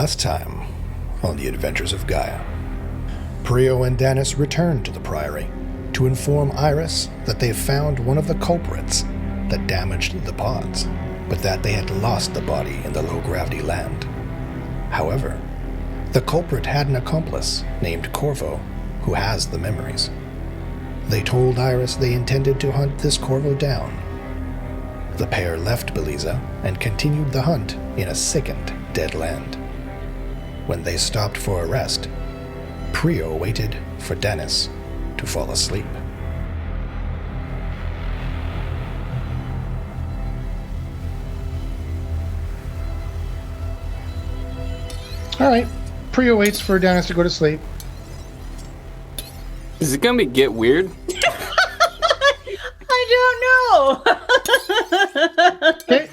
Last time on the Adventures of Gaia, Pryo and Danus returned to the Priory to inform Iris that they found one of the culprits that damaged the pods, but that they had lost the body in the low-gravity land. However, the culprit had an accomplice named Corvo who has the memories. They told Iris they intended to hunt this Corvo down. The pair left Belize and continued the hunt in a sickened dead land. When they stopped for a rest, Pryo waited for Danus to fall asleep. All right. Pryo waits for Danus to go to sleep. Is it gonna get weird? I don't know. Okay.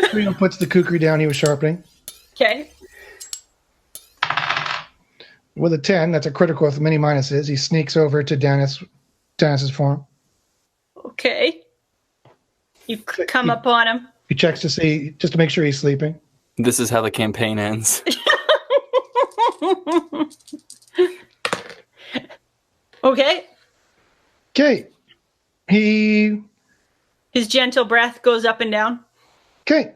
Pryo puts the kukri down he was sharpening. Okay. With a 10, that's a critical with many minuses. He sneaks over to Danus's form. Okay. You come up on him. He checks to see, just to make sure he's sleeping. This is how the campaign ends. Okay. Okay. His gentle breath goes up and down. Okay.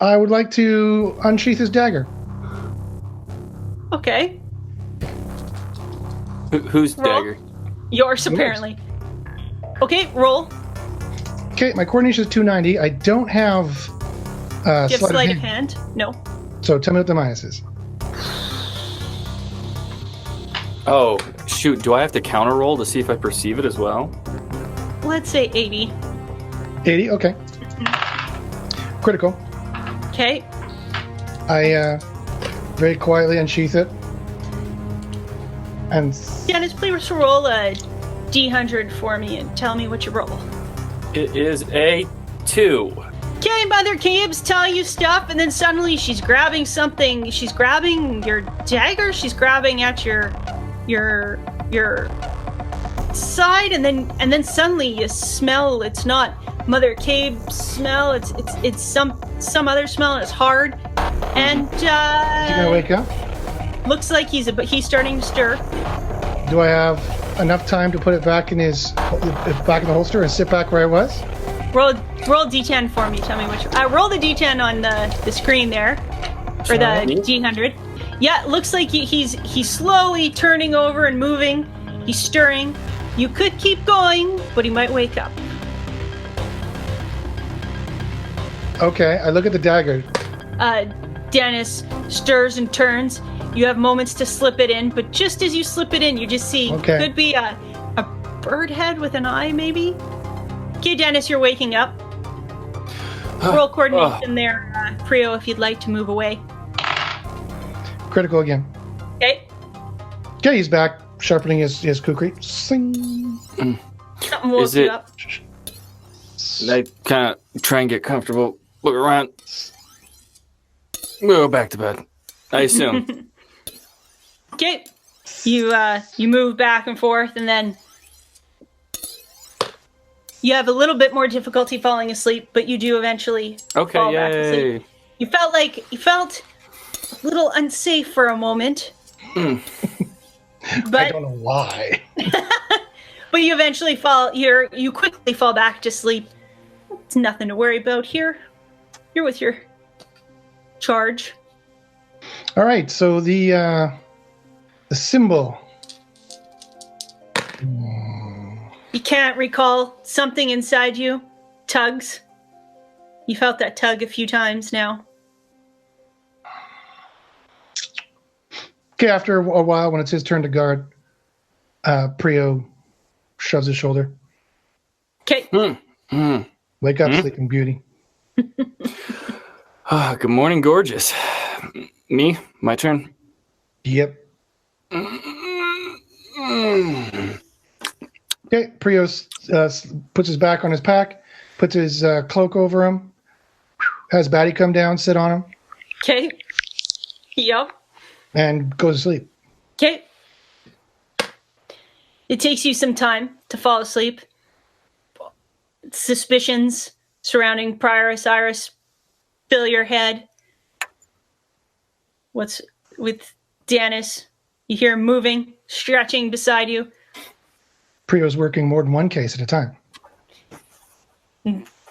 I would like to unsheath his dagger. Okay. Whose Roll. dagger? Yours, apparently. Okay, roll. Okay, my coordination is 290. I don't have Do you have sleight of hand? No. So tell me what the minus is. Oh, shoot. Do I have to counter roll to see if I perceive it as well? Let's say 80. 80? Okay. Critical. Okay. I very quietly unsheath it. And Dennis, please roll a D100 for me and tell me what you roll. It is a 2. Okay, Mother Cabe's telling you stuff, and then suddenly she's grabbing something. She's grabbing your dagger. She's grabbing at your side, and then suddenly you smell. It's not Mother Cabe's smell. It's some other smell. And it's hard, and is he gonna wake up? looks like he's starting to stir. Do I have enough time to put it back in the holster and sit back where I was? Roll D10 for me. Tell me which. Roll the D10 on the screen there, or the D100. Yeah, it looks like he's slowly turning over and moving. He's stirring. You could keep going, but he might wake up. Okay, I look at the dagger. Dennis stirs and turns. You have moments to slip it in, but just as you slip it in, you just see could be a bird head with an eye, maybe. Okay, Dennis, you're waking up. Roll coordination there, Pryo, if you'd like to move away. Critical again. Okay. Okay, he's back, sharpening his kukri. Sing. Something woke you up. I kind of try and get comfortable. Look around. We'll go back to bed, I assume. Okay. You move back and forth, and then you have a little bit more difficulty falling asleep, but you do eventually fall back asleep. You felt a little unsafe for a moment. But I don't know why. but you eventually you quickly fall back to sleep. It's nothing to worry about here. You're with your charge. All right, so the symbol. You can't recall something inside you tugs. You felt that tug a few times now. Okay, after a while, when it's his turn to guard, Pryo shoves his shoulder. Okay. Wake up, Sleeping Beauty. Good morning, gorgeous. Me? My turn? Yep. Okay, Pryo puts his back on his pack, puts his cloak over him, has Batty come down, sit on him. Okay. Yep. And goes to sleep. Okay. It takes you some time to fall asleep. Suspicions surrounding Pryo Osiris fill your head. what's with Danus. You hear him moving, stretching beside you. Prio's working more than one case at a time.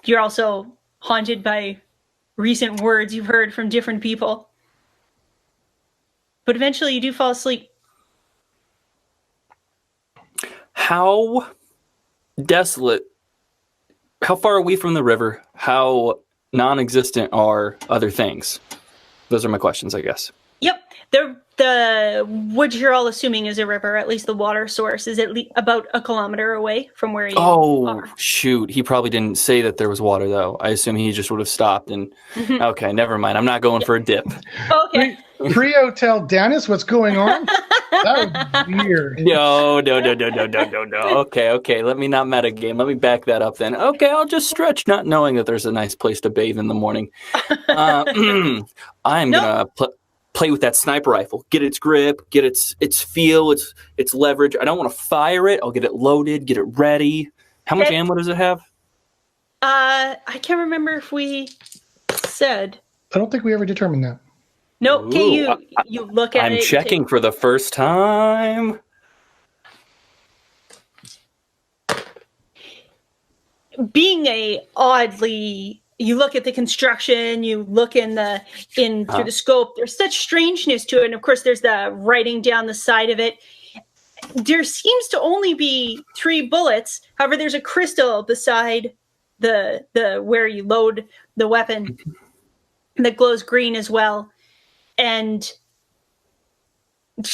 You're also haunted by recent words you've heard from different people. But eventually you do fall asleep. How desolate, how far are we from the river? How non-existent are other things? Those are my questions, I guess. Yep. The what you're all assuming is a river, at least the water source, is at least about a kilometer away from where you are. Shoot. He probably didn't say that there was water, though. I assume he just would have stopped and... Okay, never mind. I'm not going for a dip. Okay. Pryo, tell Danus what's going on? That was weird. No. Okay. Let me not metagame. Let me back that up then. Okay, I'll just stretch, not knowing that there's a nice place to bathe in the morning. I'm going to play with that sniper rifle. Get its grip, get its feel, its leverage. I don't want to fire it. I'll get it loaded, get it ready. How much ammo does it have? I can't remember if we said. I don't think we ever determined that. No, okay, you look at it. I'm checking for the first time. Being you look at the construction, you look through the scope, there's such strangeness to it. And of course, there's the writing down the side of it. There seems to only be 3 bullets. However, there's a crystal beside the where you load the weapon that glows green as well. And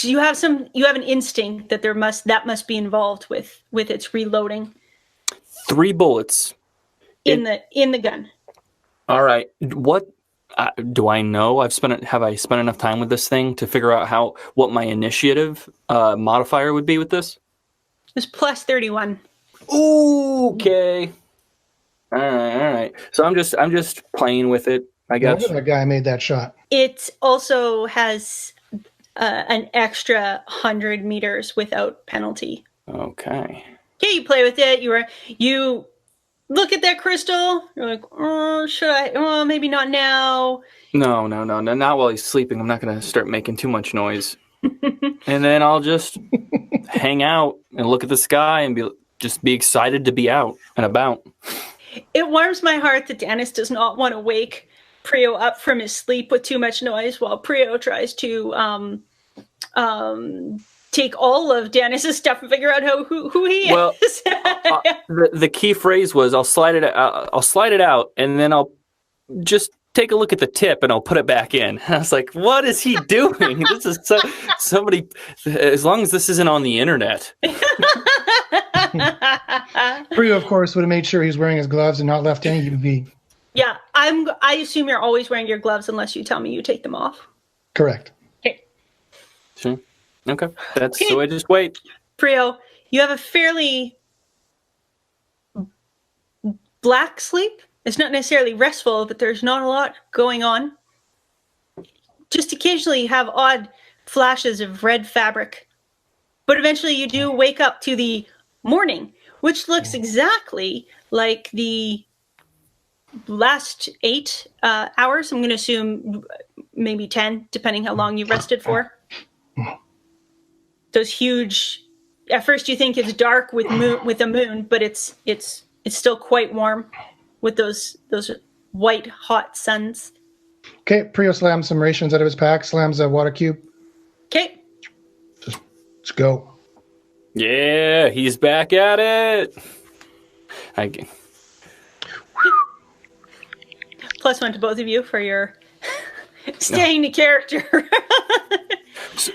you have an instinct that that must be involved with its reloading. 3 bullets in the gun. All right. What do I know? Have I spent enough time with this thing to figure out what my initiative modifier would be with this? It's plus 31. Ooh, okay. All right. So I'm just playing with it, I guess. Look at the guy made that shot. It also has an extra 100 meters without penalty. Okay. Okay, you play with it. You look at that crystal. You're like, should I? Oh, maybe not now. No. Not while he's sleeping. I'm not going to start making too much noise. And then I'll just hang out and look at the sky and be excited to be out and about. It warms my heart that Danus does not want to wake Pryo up from his sleep with too much noise while Pryo tries to take all of Danus's stuff and figure out who he is. The key phrase was I'll slide it out and then I'll just take a look at the tip and I'll put it back in. I was like, what is he doing? This is somebody, as long as this isn't on the internet. Pryo, of course, would have made sure he's wearing his gloves and not left any UV. Yeah, I assume you're always wearing your gloves unless you tell me you take them off. Correct. Okay. Sure. Okay. So I just wait. Pryo, you have a fairly black sleep. It's not necessarily restful, but there's not a lot going on. Just occasionally you have odd flashes of red fabric. But eventually you do wake up to the morning, which looks exactly like the last 8 hours. I'm going to assume maybe 10, depending how long you rested for. Those huge. At first, you think it's dark with a moon, but it's still quite warm with those white hot suns. Okay, Pryo slams some rations out of his pack. Slams a water cube. Okay. Let's go. Yeah, he's back at it. +1 to both of you for your staying to character.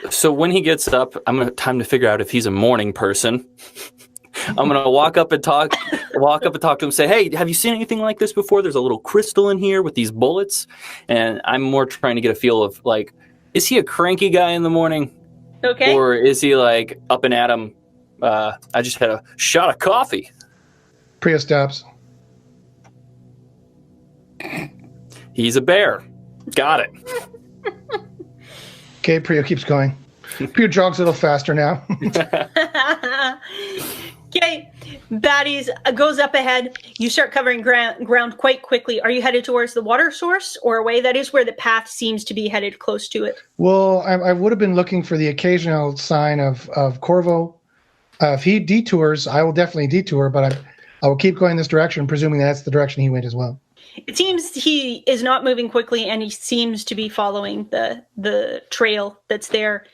So when he gets up, I'm gonna time to figure out if he's a morning person. I'm gonna walk up and talk to him. Say, hey, have you seen anything like this before? There's a little crystal in here with these bullets, and I'm more trying to get a feel of like, is he a cranky guy in the morning? Okay. Or is he like up and at him? I just had a shot of coffee. Pryo stops. He's a bear. Got it. Okay, Pryo keeps going. Pryo jogs a little faster now. Okay. Baddies goes up ahead. You start covering ground quite quickly. Are you headed towards the water source or away? That is where the path seems to be headed close to it. Well, I would have been looking for the occasional sign of Corvo. If he detours, I will definitely detour, but I will keep going this direction, presuming that's the direction he went as well. It seems he is not moving quickly, and he seems to be following the trail that's there.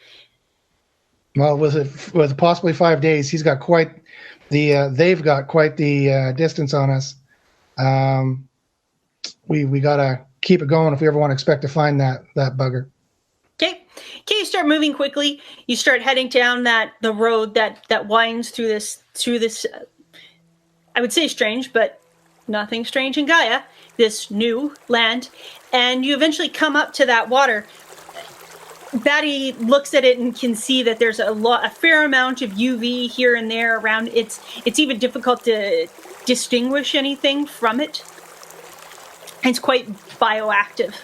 Well, with possibly 5 days, he's got quite the. They've got quite the distance on us. We gotta keep it going if we ever want to expect to find that bugger. Okay, you start moving quickly. You start heading down the road that winds through this. I would say strange, but nothing strange in Gaia. This new land, and you eventually come up to that water. Batty looks at it and can see that there's a fair amount of UV here and there around. It's even difficult to distinguish anything from it. It's quite bioactive.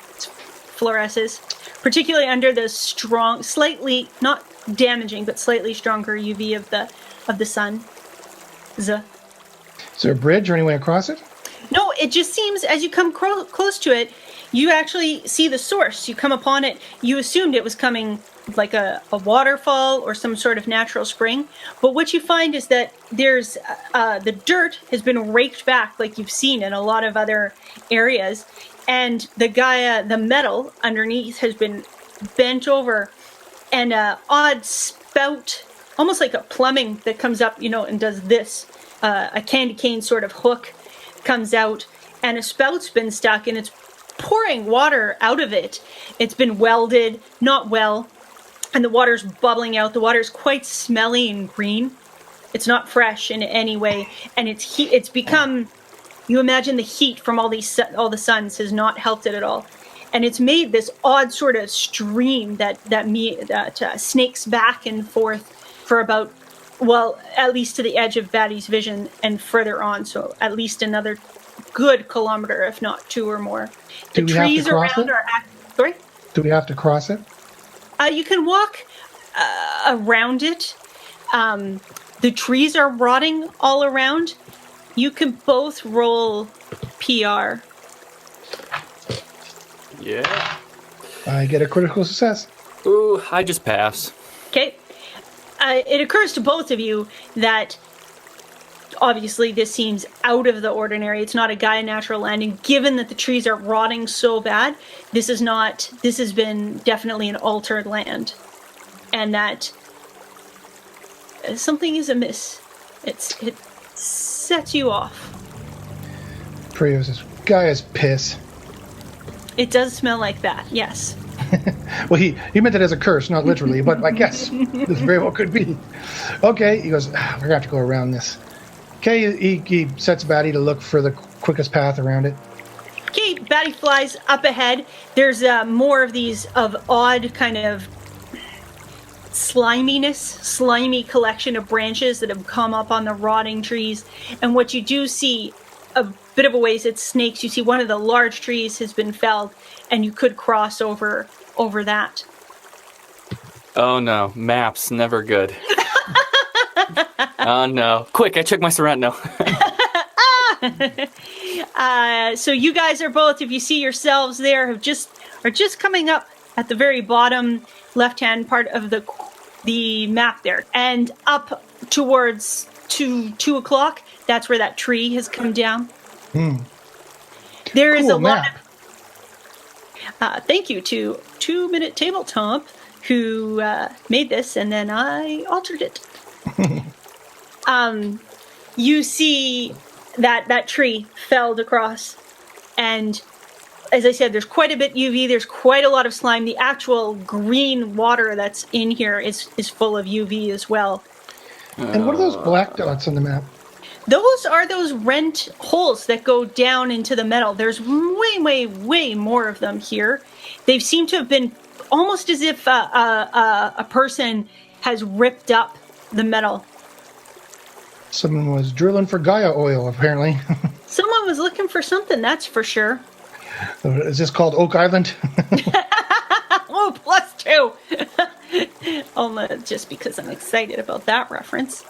It fluoresces, particularly under the strong, slightly not damaging, but slightly stronger UV of the sun. Is there a bridge or any way across it? No, it just seems as you come close to it, you actually see the source. You come upon it. You assumed it was coming like a waterfall or some sort of natural spring. But what you find is that there's the dirt has been raked back like you've seen in a lot of other areas. And the metal underneath has been bent over, and an odd spout, almost like a plumbing that comes up, and does this. A candy cane sort of hook comes out, and a spout's been stuck, and it's pouring water out of it. It's been welded, not well, and the water's bubbling out. The water's quite smelly and green. It's not fresh in any way, and it's become. You imagine the heat from all the suns has not helped it at all, and it's made this odd sort of stream that snakes back and forth for about. Well, at least to the edge of Batty's vision and further on, so at least another good kilometer, if not 2 or more. The trees around are... Sorry? Do we have to cross it? You can walk around it. The trees are rotting all around. You can both roll PR. Yeah. I get a critical success. Ooh, I just pass. Okay. It occurs to both of you that obviously this seems out of the ordinary. It's not a Gaia natural landing. Given that the trees are rotting so bad, this has been definitely an altered land. And that something is amiss. It sets you off. Pryo says, Gaia's piss. It does smell like that, yes. Well, he meant it as a curse, not literally, but I guess this very well could be. Okay, he goes, we're going to have to go around this. Okay, he sets Batty to look for the quickest path around it. Okay, Batty flies up ahead. There's more of these odd kind of slimy collection of branches that have come up on the rotting trees. And what you do see, a bit of a ways, it's snakes. You see one of the large trees has been felled, and you could cross over that. Oh no, maps, never good. Oh no. Quick, I check my surround. No. So you guys are both, if you see yourselves there, are just coming up at the very bottom left-hand part of the map there. And up towards 2 o'clock, that's where that tree has come down. There is a lot of... thank you to 2 Minute Tabletop who made this, and then I altered it. You see that tree felled across, and as I said, there's quite a bit UV, there's quite a lot of slime. The actual green water that's in here is full of UV as well. And what are those black dots on the map? Those are those rent holes that go down into the metal. There's way more of them here. They seem to have been almost as if a person has ripped up the metal. Someone was drilling for Gaia oil, apparently. Someone was looking for something, that's for sure. Is this called Oak Island? Oh, +2. Only just because I'm excited about that reference.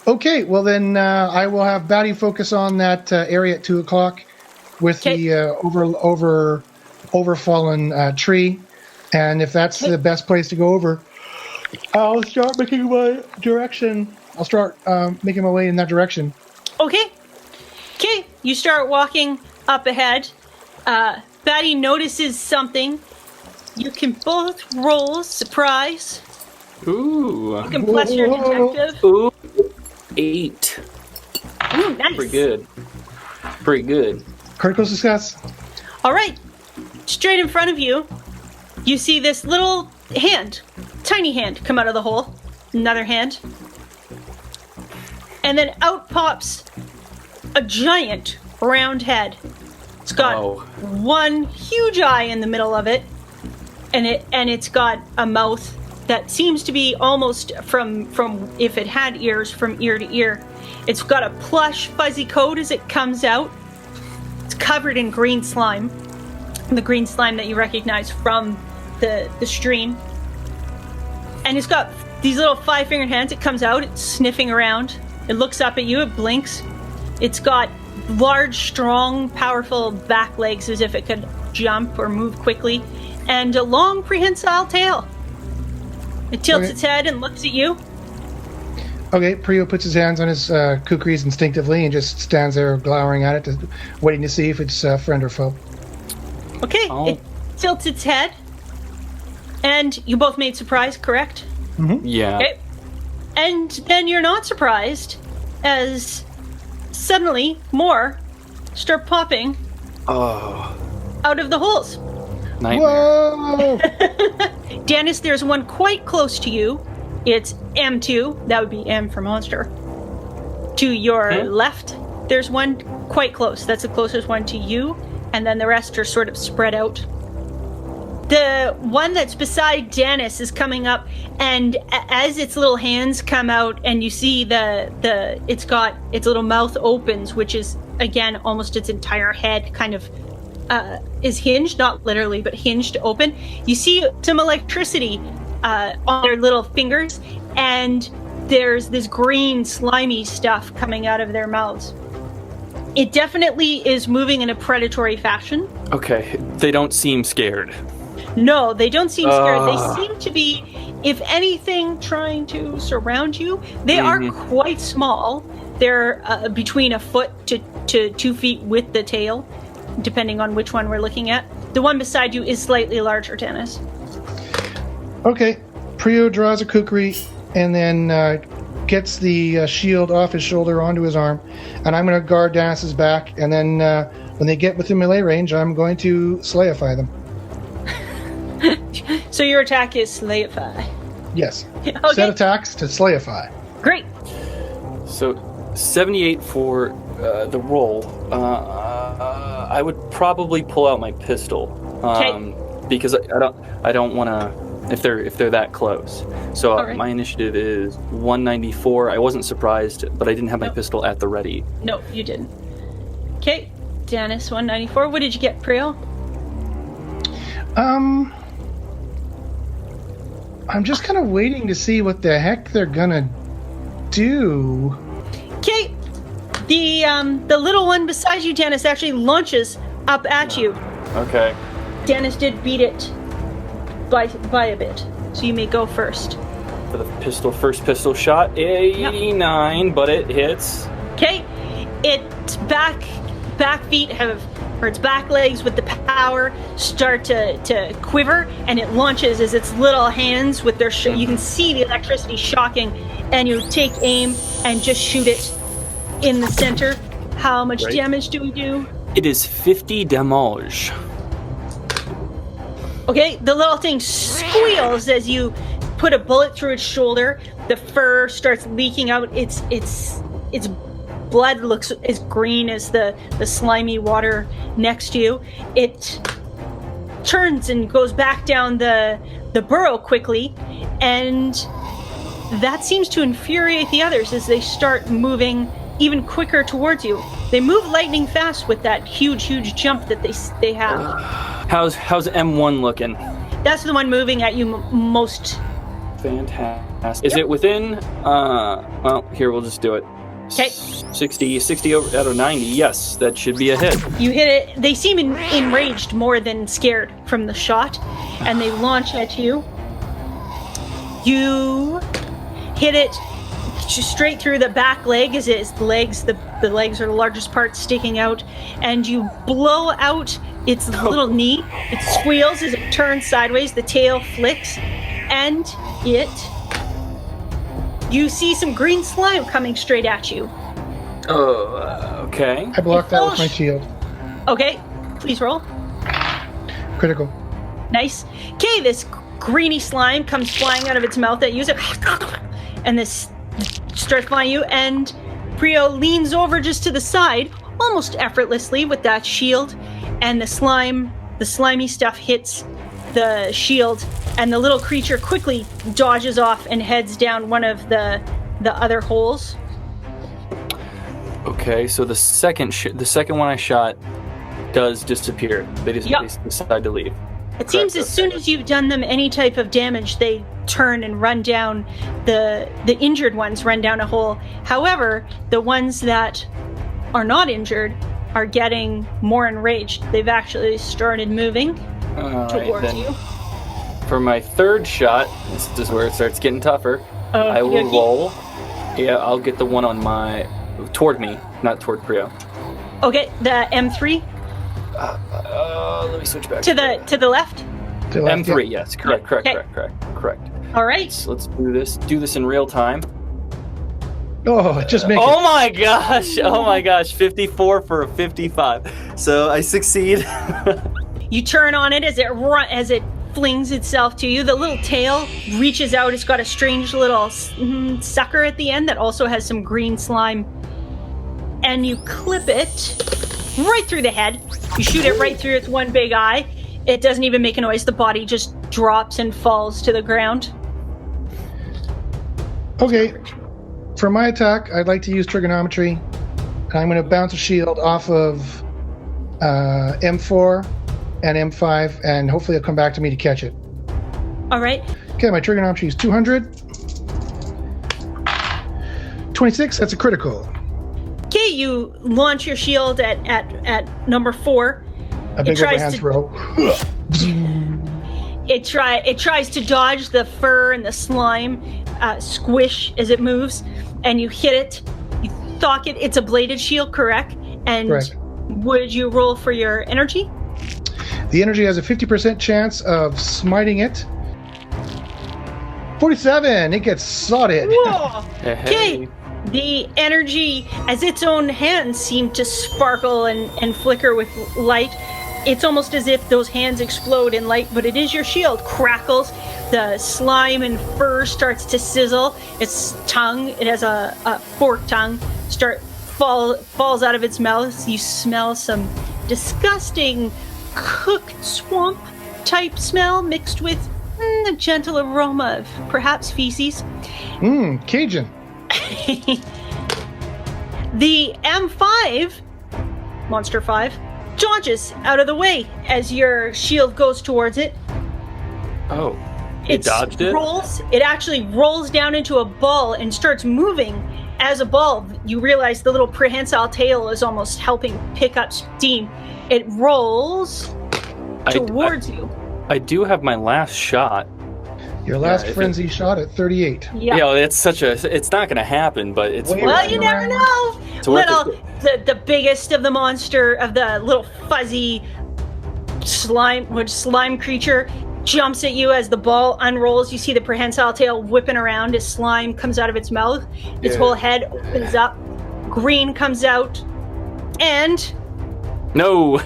Okay, well then I will have Batty focus on that area at 2 o'clock with the overfallen tree, and if that's the best place to go over, I'll start making my direction. I'll start making my way in that direction. Okay, you start walking up ahead. Batty notices something. You can both roll surprise. Ooh. You can plus your detective. Ooh. 8. Ooh, nice. Pretty good. Critical success. All right. Straight in front of you, you see this little hand, tiny hand, come out of the hole. Another hand. And then out pops a giant round head. It's got one huge eye in the middle of it, and it's got a mouth that seems to be almost from if it had ears, from ear to ear. It's got a plush fuzzy coat as it comes out. It's covered in green slime, the green slime that you recognize from the stream. And it's got these little 5-fingered hands. It comes out, it's sniffing around. It looks up at you, it blinks. It's got large, strong, powerful back legs as if it could jump or move quickly, and a long, prehensile tail. It tilts its head and looks at you. Okay, Pryo puts his hands on his kukris instinctively and just stands there glowering at it, waiting to see if it's friend or foe. Okay, it tilts its head. And you both made surprise, correct? Mm-hmm. Yeah. Okay. And then you're not surprised as suddenly more start popping out of the holes. Nightmare. Whoa! Danus, there's one quite close to you. It's M2. That would be M for monster. To your left, there's one quite close. That's the closest one to you. And then the rest are sort of spread out. The one that's beside Danus is coming up, and as its little hands come out, and you see it's got its little mouth opens, which is again almost its entire head kind of is hinged, not literally, but hinged open. You see some electricity on their little fingers, and there's this green slimy stuff coming out of their mouths. It definitely is moving in a predatory fashion. Okay, they don't seem scared. No, they don't seem scared. They seem to be, if anything, trying to surround you. They are quite small. They're between a foot to 2 feet with the tail, depending on which one we're looking at. The one beside you is slightly larger, Dennis. Okay, Pryo draws a kukri and then gets the shield off his shoulder onto his arm, and I'm going to guard Danus's back, and then when they get within melee range, I'm going to slayify them. So your attack is slayify? Yes. Okay. Set attacks to slayify. Great. So 78 for the roll. I would probably pull out my pistol because I don't want to if they're that close. So my initiative is 194. I wasn't surprised, but I didn't have my pistol at the ready. No, you didn't. Okay, Danus 194. What did you get, Pryo? I'm just kind of waiting to see what the heck they're gonna do. Okay, the little one beside you, Danus, actually launches up at you. Okay. Danus did beat it by a bit, so you may go first. For the first pistol shot, 89, but it hits. Okay, its back feet or its back legs with the power start to quiver, and it launches as its little hands with their you can see the electricity shocking, and you take aim and just shoot it in the center. How much damage do we do? It is 50 damage. Okay, the little thing squeals as you put a bullet through its shoulder. The fur starts leaking out. Its blood looks as green as the slimy water next to you. It turns and goes back down the burrow quickly, and that seems to infuriate the others as they start moving even quicker towards you. They move lightning fast with that huge jump that they have. How's M1 looking? That's the one moving at you most Fantastic. Is it within? Well, here we'll just do it. Okay. 60 out of 90. Yes, that should be a hit. You hit it. They seem enraged more than scared from the shot, and they launch at you. You hit it straight through the back leg, as it is the legs. The legs are the largest part sticking out, and you blow out its little knee. It squeals as it turns sideways. The tail flicks, and you see some green slime coming straight at you. Okay. I blocked that with my shield. Okay, please roll. Critical. Nice. Okay, this greeny slime comes flying out of its mouth at you, and this starts flying you, and Pryo leans over just to the side, almost effortlessly with that shield, and the slimy stuff hits the shield, and the little creature quickly dodges off and heads down one of the other holes. Okay, so the second one I shot does disappear. They just decide to leave. It seems as soon as you've done them any type of damage, they turn and run down. The injured ones run down a hole. However, the ones that are not injured are getting more enraged. They've actually started moving towards you. For my third shot, this is where it starts getting tougher. I will roll. Yeah, I'll get the one on toward me, not toward Pryo. Okay, the M3. Let me switch back to the left. To the left, M3, yes, correct. All right. So let's do this in real time. Oh, just make it. Oh my gosh, 54 for a 55. So I succeed. You turn on it as it flings itself to you. The little tail reaches out. It's got a strange little sucker at the end that also has some green slime. And you clip it right through the head. You shoot it right through its one big eye. It doesn't even make a noise. The body just drops and falls to the ground. Okay. For my attack, I'd like to use trigonometry. I'm going to bounce a shield off of M4 and M5, and hopefully it'll come back to me to catch it. All right. Okay, my trigonometry is 200. 26, that's a critical. Okay, you launch your shield at number 4. A big overhand throw. It tries to dodge the fur and the slime squish as it moves, and you hit it. You thock it. It's a bladed shield, correct? And correct. Would you roll for your energy? The energy has a 50% chance of smiting it. 47. It gets swatted. Whoa. Okay. The energy, as its own hands seem to sparkle and flicker with light, it's almost as if those hands explode in light, but it is your shield. Crackles, the slime and fur starts to sizzle. Its tongue, it has a forked tongue, falls out of its mouth. You smell some disgusting cooked swamp type smell mixed with a gentle aroma of perhaps feces. Cajun. The M5, Monster 5, dodges out of the way as your shield goes towards it. Oh, it dodged it? It actually rolls down into a ball and starts moving as a ball. You realize the little prehensile tail is almost helping pick up steam. It rolls towards you. I do have my last shot. Your last frenzy shot at 38. Yeah, it's not going to happen, but it's well, you never know. The biggest of the monster, of the little fuzzy slime creature jumps at you as the ball unrolls. You see the prehensile tail whipping around as slime comes out of its mouth. Its whole head opens up. Green comes out. And... No!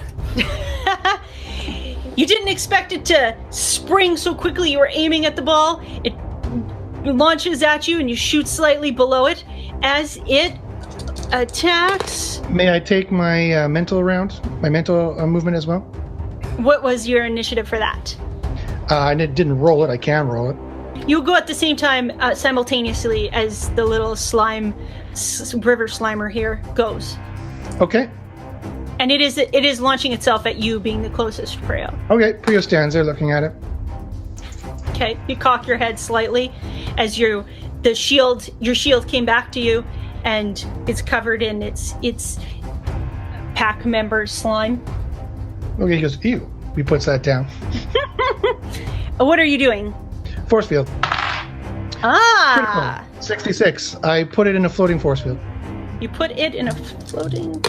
You didn't expect it to spring so quickly. You were aiming at the ball. It launches at you and you shoot slightly below it as it attacks. May I take my mental movement as well? What was your initiative for that? I didn't roll it. I can roll it. You go at the same time, simultaneously, as the little river slimer here goes. Okay. And it is launching itself at you, being the closest Pryo. Okay, Pryo stands there looking at it. Okay, you cock your head slightly as your shield came back to you, and it's covered in its pack member slime. Okay, he goes, ew. He puts that down. What are you doing? Force field. Ah! Critical. 66. I put it in a floating force field. You put it in a floating...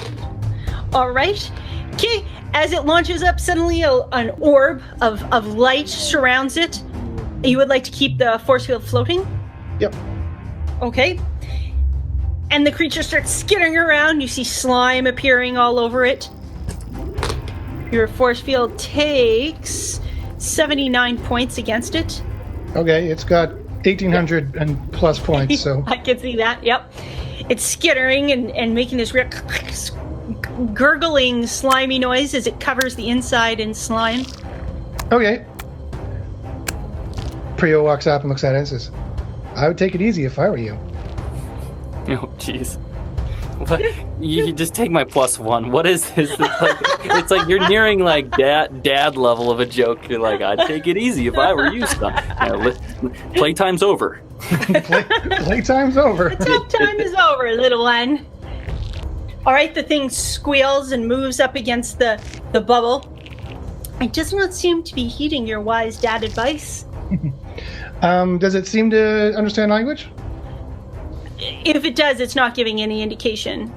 All right. Okay, as it launches up, suddenly an orb of light surrounds it. You would like to keep the force field floating? Yep. Okay. And the creature starts skittering around. You see slime appearing all over it. Your force field takes 79 points against it. Okay, it's got 1,800 and plus points, so... I can see that, yep. It's skittering and making this real gurgling, slimy noise as it covers the inside in slime. Okay. Pryo walks up and looks at it and says, I would take it easy if I were you. Oh, jeez. You just take my +1. What is this? It's like you're nearing like dad level of a joke. You're like, I'd take it easy if I were you, son. Playtime's over. Playtime's over. The tough time is over, little one. All right, the thing squeals and moves up against the bubble. It does not seem to be heeding your wise dad advice. Does it seem to understand language? If it does, it's not giving any indication.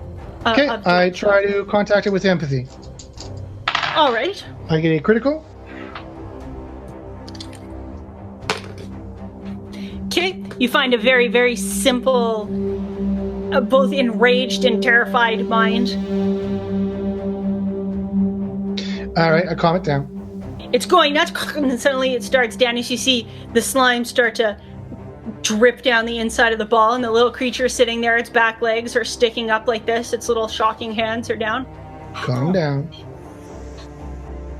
Okay, I try to contact it with empathy. All right. I get a critical. Okay, you find a very, very simple, both enraged and terrified mind. All right, I calm it down. It's going nuts, and then suddenly it starts down as you see the slime start to drip down the inside of the ball, and the little creature sitting there, its back legs are sticking up like this, its little shocking hands are down. Calm down.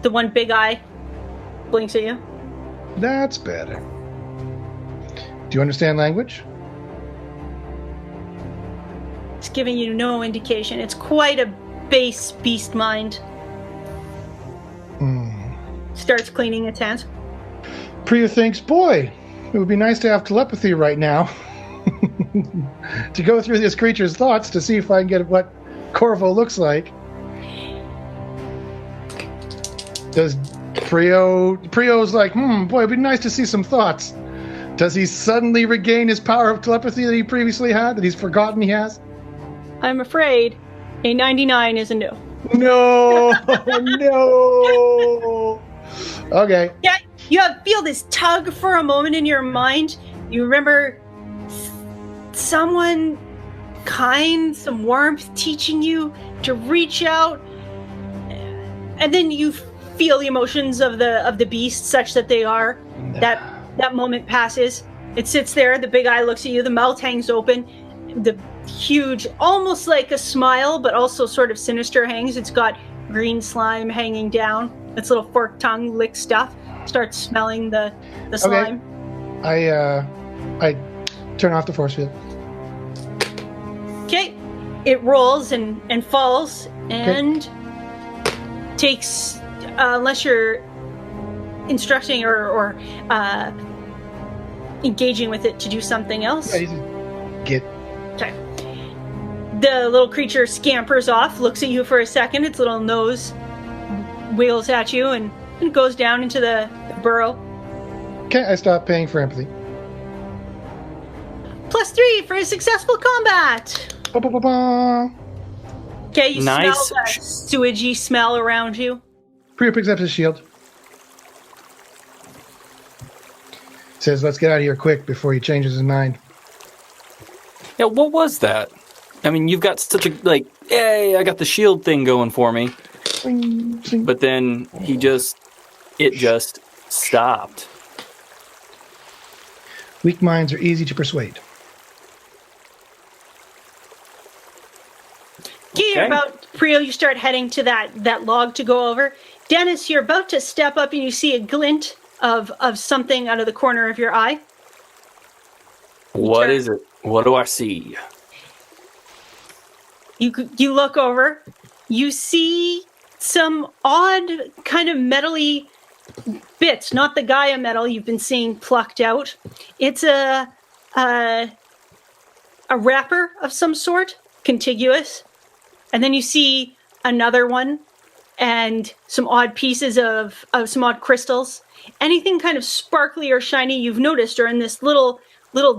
The one big eye blinks at you. That's better. Do you understand language? It's giving you no indication. It's quite a base beast mind. Starts cleaning its hands. Pryo thinks, boy, it would be nice to have telepathy right now. To go through this creature's thoughts to see if I can get what Corvo looks like. Does Pryo's like, boy, it'd be nice to see some thoughts. Does he suddenly regain his power of telepathy that he previously had, that he's forgotten he has? I'm afraid a 99 is a no. No, no. Okay. Yeah, you feel this tug for a moment in your mind. You remember someone kind, some warmth teaching you to reach out, and then you feel the emotions of the beast such that they are. That moment passes. It sits there. The big eye looks at you. The mouth hangs open. The huge, almost like a smile, but also sort of sinister hangs. It's got green slime hanging down. Its little forked tongue licks stuff. Starts smelling the slime. Okay. I turn off the force field. Okay. It rolls and falls and takes, unless you're instructing or engaging with it to do something else. Get. Okay. The little creature scampers off, looks at you for a second, its little nose wiggles at you, and goes down into the burrow. Okay, I stop paying for empathy. +3 for a successful combat. Ba-ba-ba-ba. Okay, you nice. smell the sewagey smell around you. Pryo picks up his shield. Says, let's get out of here quick before he changes his mind. Yeah, what was that? I mean, you've got such a, hey, I got the shield thing going for me. Swing, swing. But then it just stopped. Weak minds are easy to persuade. Okay, about Pryo, you start heading to that log to go over. Dennis, you're about to step up and you see a glint of something out of the corner of your eye. What is it? What do I see? You look over. You see some odd kind of metally bits, not the Gaia metal you've been seeing plucked out. It's a wrapper of some sort, contiguous. And then you see another one and some odd pieces of some odd crystals. Anything kind of sparkly or shiny you've noticed are in this little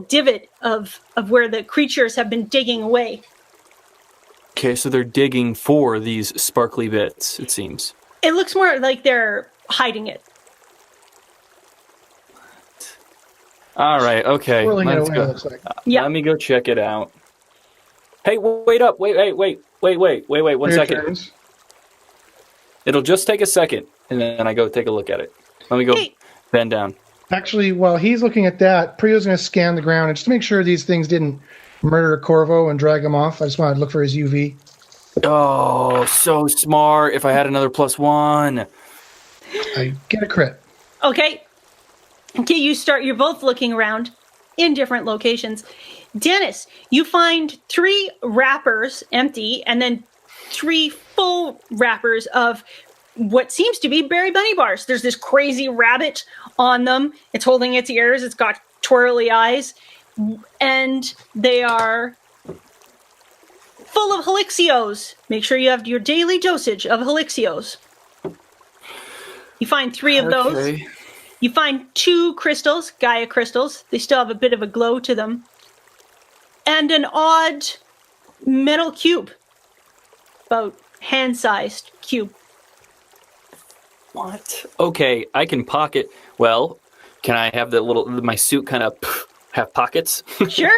divot of where the creatures have been digging away. Okay, so they're digging for these sparkly bits, it seems. It looks more like they're hiding it. All right, okay. Swirling it Let's away, go. it looks like. Yeah. Let me go check it out. Hey, wait up. Wait, 1 second. Turns. It'll just take a second, and then I go take a look at it. Let me go bend down. Actually, while he's looking at that, Prio's going to scan the ground and just to make sure these things didn't murder a Corvo and drag him off. I just wanted to look for his UV. Oh, so smart. If I had another +1. I get a crit. Okay, you're both looking around in different locations. Dennis, you find 3 wrappers empty and then 3 full wrappers of what seems to be berry bunny bars. There's this crazy rabbit on them. It's holding its ears. It's got twirly eyes. And they are full of helixios. Make sure you have your daily dosage of helixios. You find 3 of those. You find 2 crystals, Gaia crystals. They still have a bit of a glow to them. And an odd metal cube. About hand-sized cube. What? Okay, I can pocket. Well, can I have my suit kind of have pockets? Sure.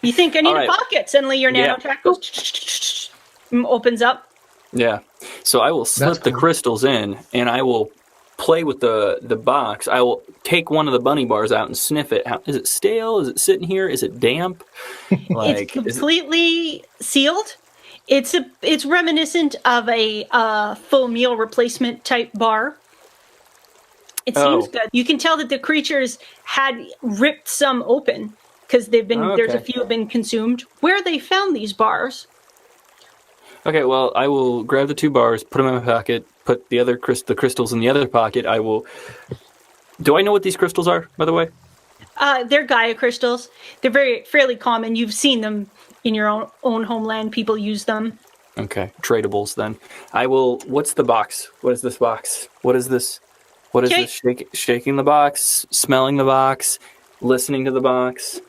You think I need a pocket. Suddenly your nanotrack goes, opens up. Yeah. So I will slip the crystals in, and I will play with the box. I will take one of the bunny bars out and sniff it. Is it stale? Is it sitting here? Is it damp? It's completely sealed. It's reminiscent of a full meal replacement type bar. It seems good. You can tell that the creatures had ripped some open because there's a few have been consumed. Where they found these bars? Okay, well, I will grab the 2 bars, put them in my pocket, put the crystals in the other pocket. I will. Do I know what these crystals are, by the way? They're Gaia crystals. They're fairly common. You've seen them in your own homeland. People use them. Okay, tradables then. I will. What's the box? What is this box? What is this? What is this? Shaking the box, smelling the box, listening to the box.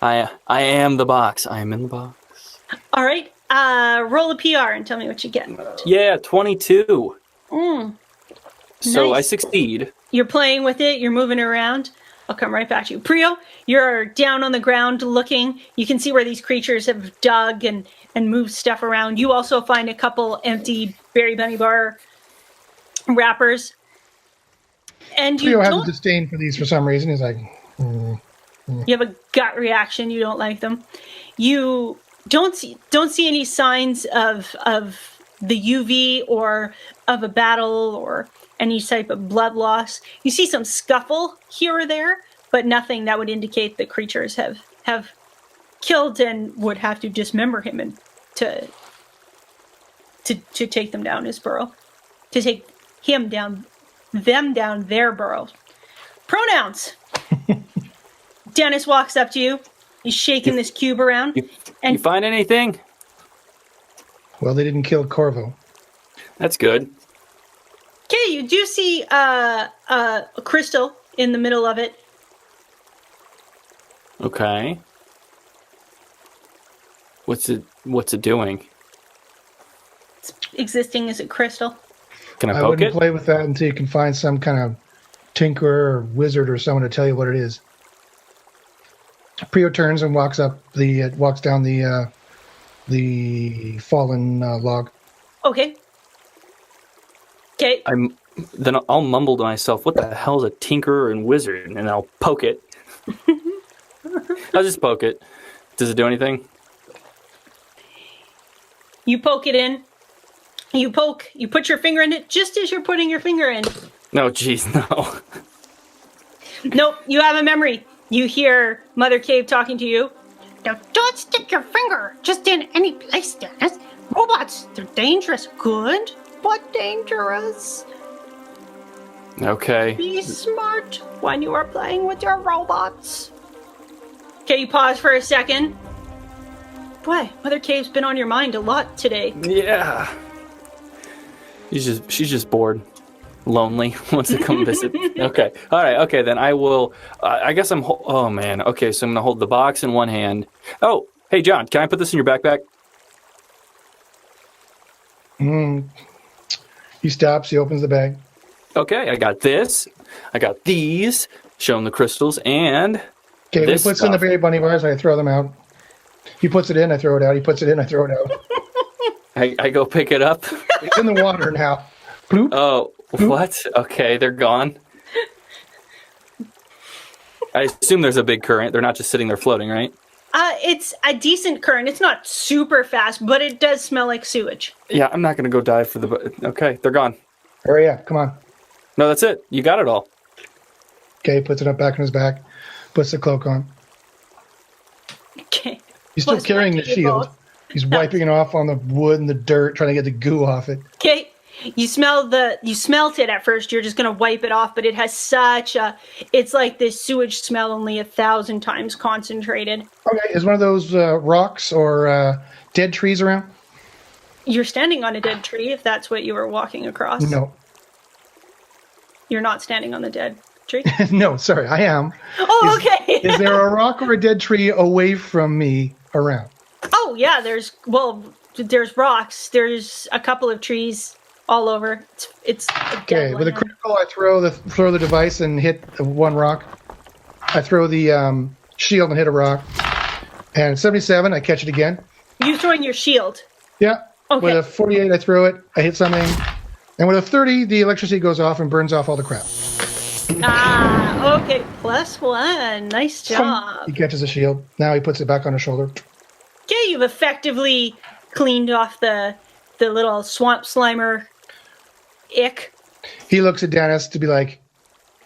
I am the box. I am in the box. All right. Roll a PR and tell me what you get. Yeah, 22. So nice. I succeed. You're playing with it. You're moving around. I'll come right back to you. Pryo, you're down on the ground looking. You can see where these creatures have dug and moved stuff around. You also find a couple empty berry bunny bar wrappers. And Pryo has a disdain for these for some reason. He's like... You have a gut reaction. You don't like them. You don't see any signs of the UV or of a battle or any type of blood loss. You see some scuffle here or there, but nothing that would indicate the creatures have killed and would have to dismember him and to take them down his burrow, to take them down their burrows. Pronouns. Dennis walks up to you. He's shaking this cube around. You find anything? Well, they didn't kill Corvo. That's good. Okay, you do see a crystal in the middle of it. Okay. What's it doing? It's existing as a crystal. Can I poke I wouldn't it? play with that until you can find some kind of tinkerer or wizard or someone to tell you what it is. Pryo turns and walks down the fallen log. Okay. Then I'll mumble to myself, "What the hell is a tinkerer and wizard?" And I'll poke it. I'll just poke it. Does it do anything? You poke it in. You put your finger in it just as you're putting your finger in. No, jeez, no. Nope, you have a memory. You hear Mother Cave talking to you. Now, don't stick your finger just in any place, Dennis. Robots, they're dangerous. Good, but dangerous. Okay. Be smart when you are playing with your robots. Okay, you pause for a second. Boy, Mother Cave's been on your mind a lot today. Yeah. She's just bored. Lonely. Wants to come visit. Okay. All right. Okay, then I will. I guess I'm. Oh, man. Okay, so I'm going to hold the box in one hand. Oh, hey, John, can I put this in your backpack? He stops. He opens the bag. Okay, I got this. I got these. Show him the crystals and. Okay, he puts in the berry bunny bars. I throw them out. He puts it in. I throw it out. He puts it in. I throw it out. I go pick it up. It's in the water now. Bloop. Oh, bloop. What? Okay, they're gone. I assume there's a big current. They're not just sitting there floating, right? It's a decent current. It's not super fast, but it does smell like sewage. Yeah, I'm not going to go dive for the... Okay, they're gone. Hurry up. Come on. No, that's it. You got it all. Okay, puts it up back in his back. Puts the cloak on. Okay. He's still carrying the shield. He's wiping it off on the wood and the dirt, trying to get the goo off it. Okay. You smelt it at first. You're just going to wipe it off, but it has it's like this sewage smell only 1,000 times concentrated. Okay. Is one of those rocks or dead trees around? You're standing on a dead tree if that's what you were walking across. No. You're not standing on the dead tree? No, sorry, I am. Oh, okay. Is there a rock or a dead tree away from me around? Oh, yeah, there's rocks. There's a couple of trees all over. It's okay. With a critical, I throw the device and hit one rock. I throw the shield and hit a rock. And 77, I catch it again. You throwing your shield? Yeah. Okay. With a 48, I throw it. I hit something. And with a 30, the electricity goes off and burns off all the crap. Okay. +1. Nice job. He catches the shield. Now he puts it back on his shoulder. Okay, you've effectively cleaned off the little swamp slimer ick. He looks at Danus to be like,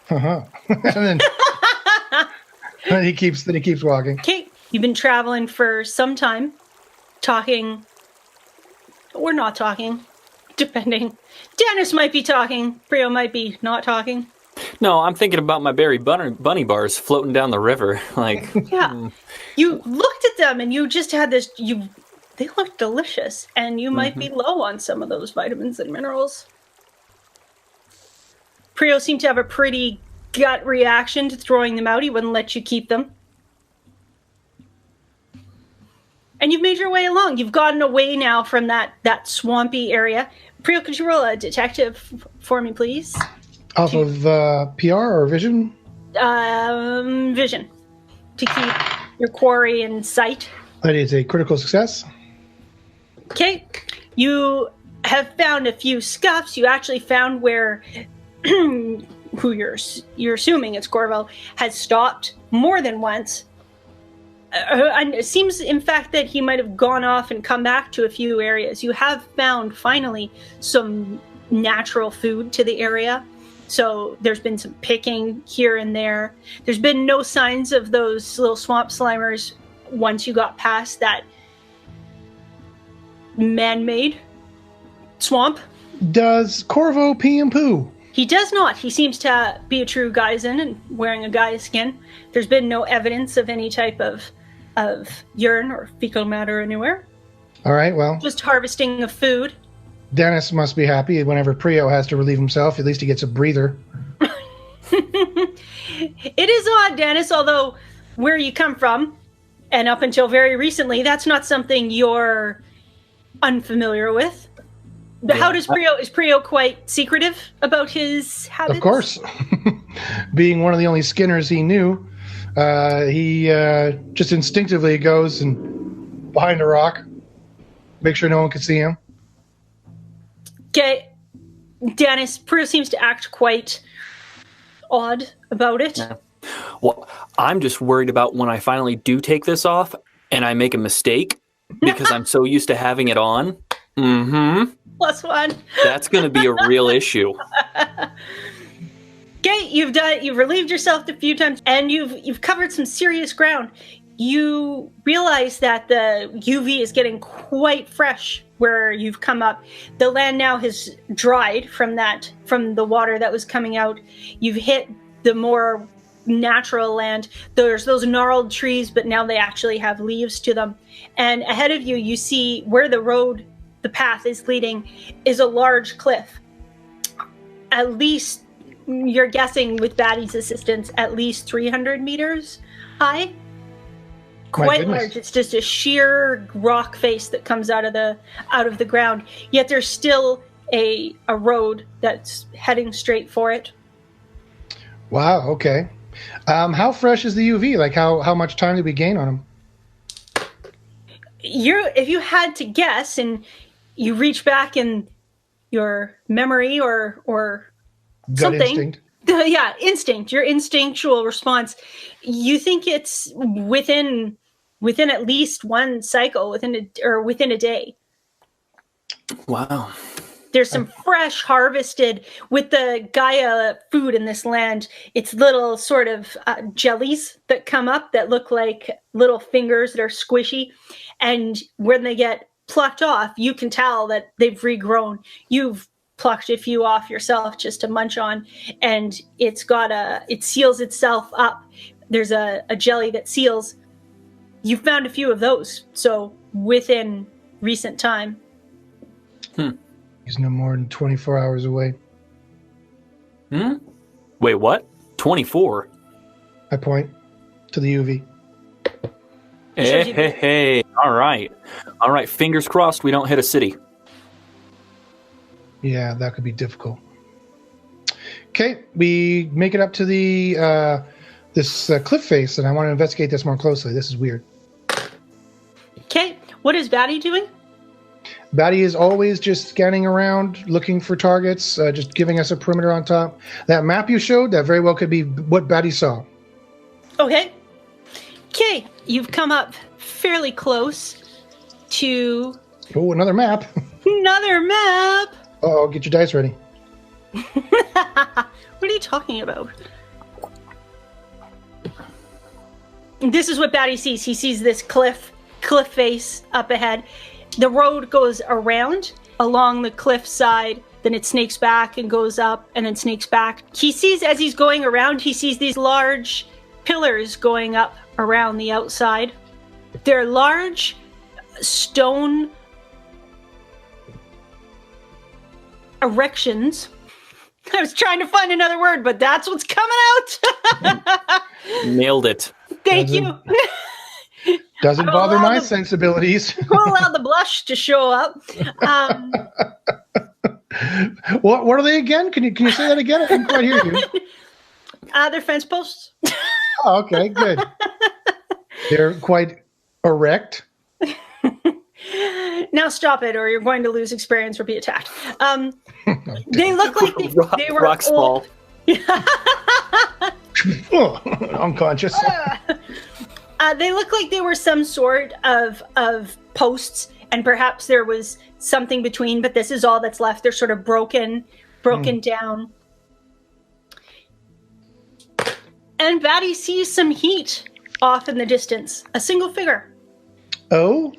and then he keeps walking. Okay, you've been traveling for some time, talking or not talking, depending. Danus might be talking, Pryo might be not talking. No, I'm thinking about my berry bunny bars floating down the river. Like, yeah, you looked at them and you just had this. They look delicious, and you might be low on some of those vitamins and minerals. Pryo seemed to have a pretty gut reaction to throwing them out. He wouldn't let you keep them. And you've made your way along. You've gotten away now from that swampy area. Pryo, could you roll a detective for me, please? Off of PR or vision? Vision. To keep your quarry in sight. That is a critical success. Okay. You have found a few scuffs. You actually found where who you're assuming it's Corvo has stopped more than once. And it seems, in fact, that he might have gone off and come back to a few areas. You have found, finally, some natural food to the area. So there's been some picking here and there. There's been no signs of those little swamp slimers once you got past that man-made swamp. Does Corvo pee and poo? He does not. He seems to be a true Gaian and wearing a Gaia skin. There's been no evidence of any type of urine or fecal matter anywhere. All right, well. Just harvesting of food. Dennis must be happy whenever Pryo has to relieve himself. At least he gets a breather. It is odd, Dennis, although where you come from, and up until very recently, that's not something you're unfamiliar with. Yeah. How does Pryo... Is Pryo quite secretive about his habits? Of course. Being one of the only skinners he knew, he just instinctively goes and behind a rock, make sure no one can see him. Okay, Dennis, Pryo seems to act quite odd about it. Yeah. Well, I'm just worried about when I finally do take this off and I make a mistake because I'm so used to having it on. Mm-hmm. +1. That's going to be a real issue. Okay, you've relieved yourself a few times, and you've covered some serious ground. you realize that the UV is getting quite fresh where you've come up. The land now has dried from the water that was coming out. You've hit the more natural land. There's those gnarled trees, but now they actually have leaves to them. And ahead of you, you see where the path is leading is a large cliff. At least, you're guessing with Batty's assistance, at least 300 meters high. Quite large. It's just a sheer rock face that comes out of the ground. Yet there's still a road that's heading straight for it. Wow. Okay. How fresh is the UV? Like how much time did we gain on them? If you had to guess, and you reach back in your memory or Gut something. Instinct. Yeah, instinct. Your instinctual response. You think it's within at least one cycle, within a day. Wow. There's some fresh harvested with the Gaia food in this land. It's little sort of jellies that come up that look like little fingers that are squishy. And when they get plucked off, you can tell that they've regrown. You've plucked a few off yourself just to munch on, and it seals itself up. There's a jelly that seals. You found a few of those, so within recent time. He's no more than 24 hours away. Wait, what? 24? I point to the UV. Hey. All right. Fingers crossed we don't hit a city. Yeah, that could be difficult. Okay, we make it up to the this cliff face, and I want to investigate this more closely. This is weird. Okay, what is Batty doing? Batty is always just scanning around, looking for targets, just giving us a perimeter on top. That map you showed, that very well could be what Batty saw. Okay, you've come up fairly close to... Oh, another map. Another map! Uh-oh, get your dice ready. What are you talking about? This is what Batty sees. He sees this cliff face up ahead. The road goes around along the cliff side, then it snakes back and goes up and then snakes back. He sees, as he's going around, he sees these large pillars going up around the outside. They're large stone erections. I was trying to find another word, but that's what's coming out. Nailed it. Thank you. Doesn't bother my sensibilities. We'll allow the blush to show up. What are they again? Can you say that again? I didn't quite hear you. They're fence posts. Oh, okay, good. They're quite erect. Now stop it, or you're going to lose experience or be attacked. They look like they were rock old. Unconscious. They look like they were some sort of posts, and perhaps there was something between, but this is all that's left. They're sort of broken down. And Batty sees some heat off in the distance. A single figure. Oh?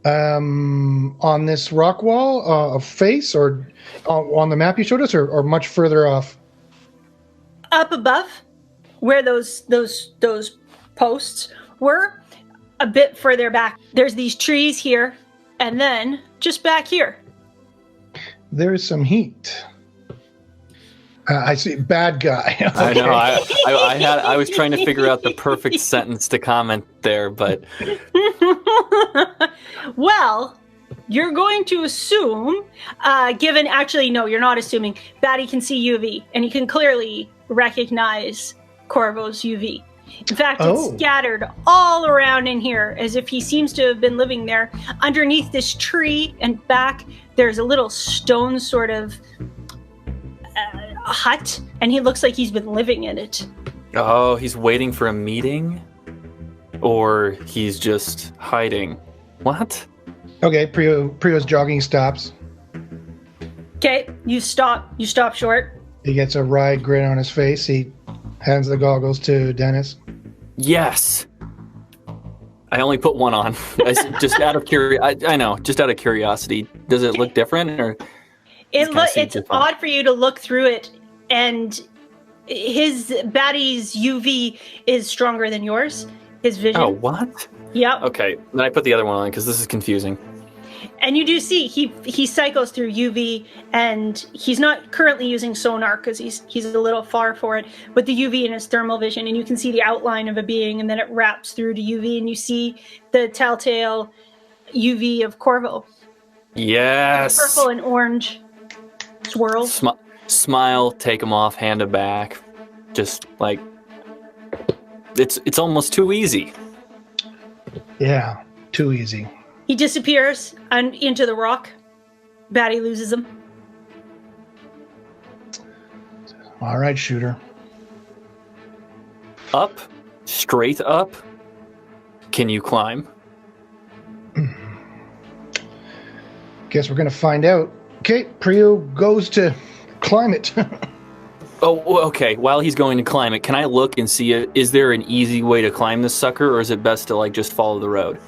On this rock wall, a face, or on the map you showed us, or much further off? Up above, where those posts were, a bit further back. There's these trees here, and then just back here. There's some heat. I see, bad guy. Okay. I know. I was trying to figure out the perfect sentence to comment there, but well, you're going to assume, actually, no, you're not assuming. Batty can see UV, and he can clearly recognize Corvo's UV. In fact, it's scattered all around in here, as if he seems to have been living there. Underneath this tree and back, there's a little stone sort of hut, and he looks like he's been living in it. Oh, he's waiting for a meeting? Or he's just hiding? What? Okay, Prio's jogging stops. Okay, you stop short. He gets a wry grin on his face. He hands the goggles to Dennis. Yes, I only put one on. Just out of I know. Just out of curiosity, does it look different, or it's odd for you to look through it, and his baddie's UV is stronger than yours. His vision. Oh, what? Yep. Okay, then I put the other one on because this is confusing. And you do see he cycles through UV, and he's not currently using sonar because he's a little far for it. But the UV in his thermal vision, and you can see the outline of a being, and then it wraps through to UV, and you see the telltale UV of Corvo. Yes. Purple and orange swirls. Smile, take them off, hand it back. Just like it's almost too easy. Yeah, too easy. He disappears into the rock. Batty loses him. All right, shooter. Up? Straight up? Can you climb? Guess we're going to find out. Okay, Pryo goes to climb it. Oh, okay. While he's going to climb it, can I look and see is there an easy way to climb this sucker, or is it best to like just follow the road?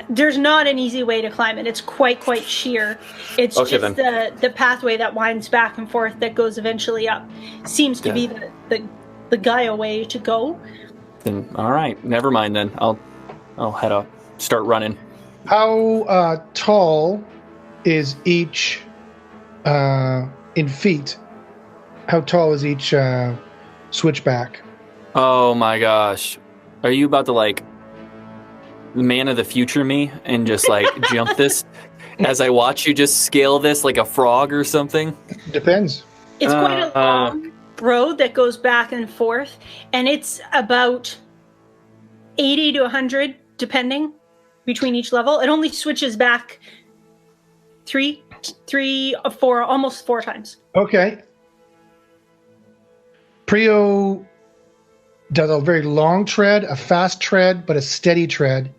There's not an easy way to climb it. It's quite sheer. It's okay, just the pathway that winds back and forth that goes eventually up. Seems to be the Gaia way to go. Then all right, never mind then. I'll head up, start running. How tall is each in feet? How tall is each switchback? Oh my gosh. Are you about to like Man of the Future me and just like jump this as I watch you just scale this like a frog or something? Depends. It's quite a long road that goes back and forth, and it's about 80 to 100 depending between each level. It only switches back three or four, almost four times. Okay. Pryo does a very long tread, a fast tread, but a steady tread.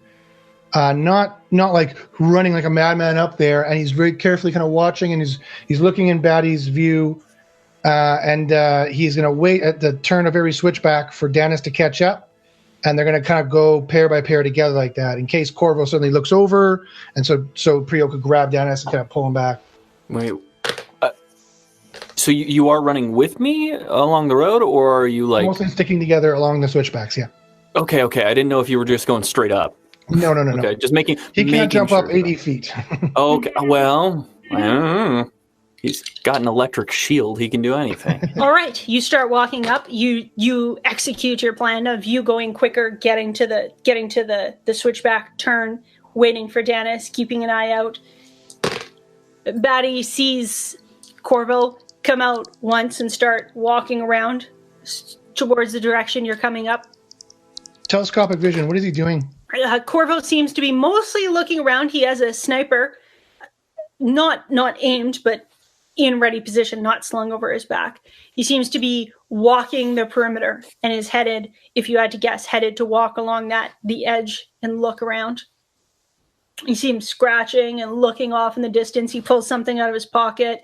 Not like running like a madman up there, and he's very carefully kind of watching, and he's looking in Batty's view, and he's going to wait at the turn of every switchback for Danus to catch up, and they're going to kind of go pair by pair together like that, in case Corvo suddenly looks over, and so Pryo could grab Danus and kind of pull him back. Wait. So you are running with me along the road, or are you like... Mostly sticking together along the switchbacks, yeah. Okay. I didn't know if you were just going straight up. No. Okay, just making... He can't jump up 80 feet. Okay, well, I don't know. He's got an electric shield. He can do anything. All right, you start walking up. You execute your plan of you going quicker, getting to the switchback turn, waiting for Danus, keeping an eye out. Batty sees Corvo come out once and start walking around towards the direction you're coming up. Telescopic vision, what is he doing? Corvo seems to be mostly looking around. He has a sniper, not aimed, but in ready position, not slung over his back. He seems to be walking the perimeter and is headed, if you had to guess, to walk along the edge and look around. You see him scratching and looking off in the distance. He pulls something out of his pocket.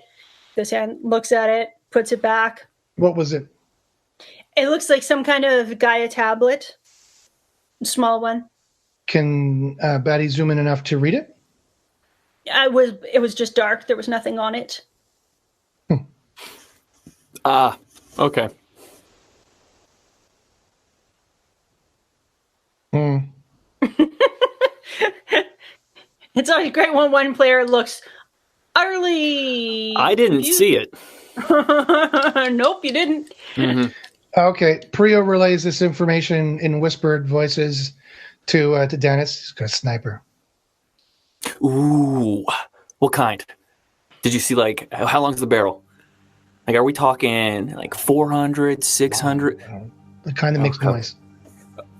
His hand looks at it, puts it back. What was it? It looks like some kind of Gaia tablet. A small one. Can Batty zoom in enough to read it? It was just dark. There was nothing on it. Okay. It's always great when one player looks utterly... I didn't see it. Nope, you didn't. Mm-hmm. Okay, Pryo relays this information in whispered voices to Danus. He's got a sniper. Ooh, what kind? Did you see, like, how long's the barrel? Like, are we talking, like, 400, 600? The kind that makes noise.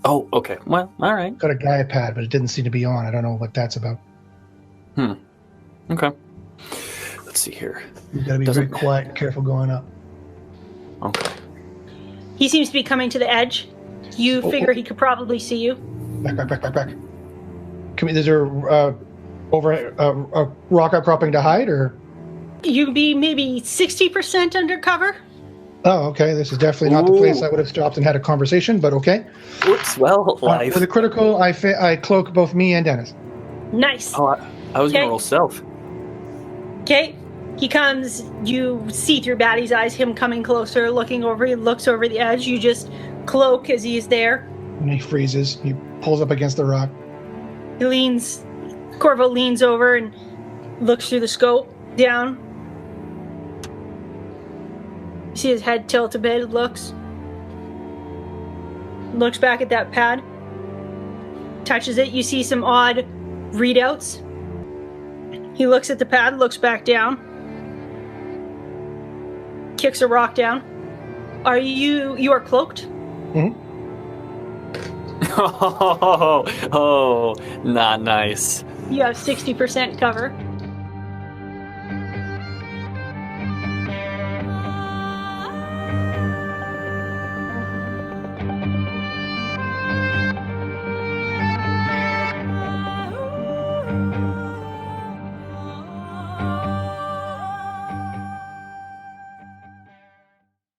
Oh, okay. Well, all right. Got a Gaia pad, but it didn't seem to be on. I don't know what that's about. Okay. Let's see here. You've got to be very quiet and careful going up. Okay. He seems to be coming to the edge. You figure he could probably see you. Back. Come here, is there a rock outcropping to hide, or? You'd be maybe 60% undercover. Oh, okay. This is definitely not the place I would have stopped and had a conversation, but okay. Whoops, well, life. With a critical, I cloak both me and Dennis. Nice. Oh, I was going to roll stealth. Okay. He comes, you see through Batty's eyes, him coming closer, looking over, he looks over the edge, you just cloak as he's there. And he freezes, he pulls up against the rock. Corvo leans over and looks through the scope, down. You see his head tilt a bit, looks back at that pad, touches it, you see some odd readouts. He looks at the pad, looks back down, kicks a rock down. You are cloaked? Mm-hmm. Oh, not nice. You have 60% cover.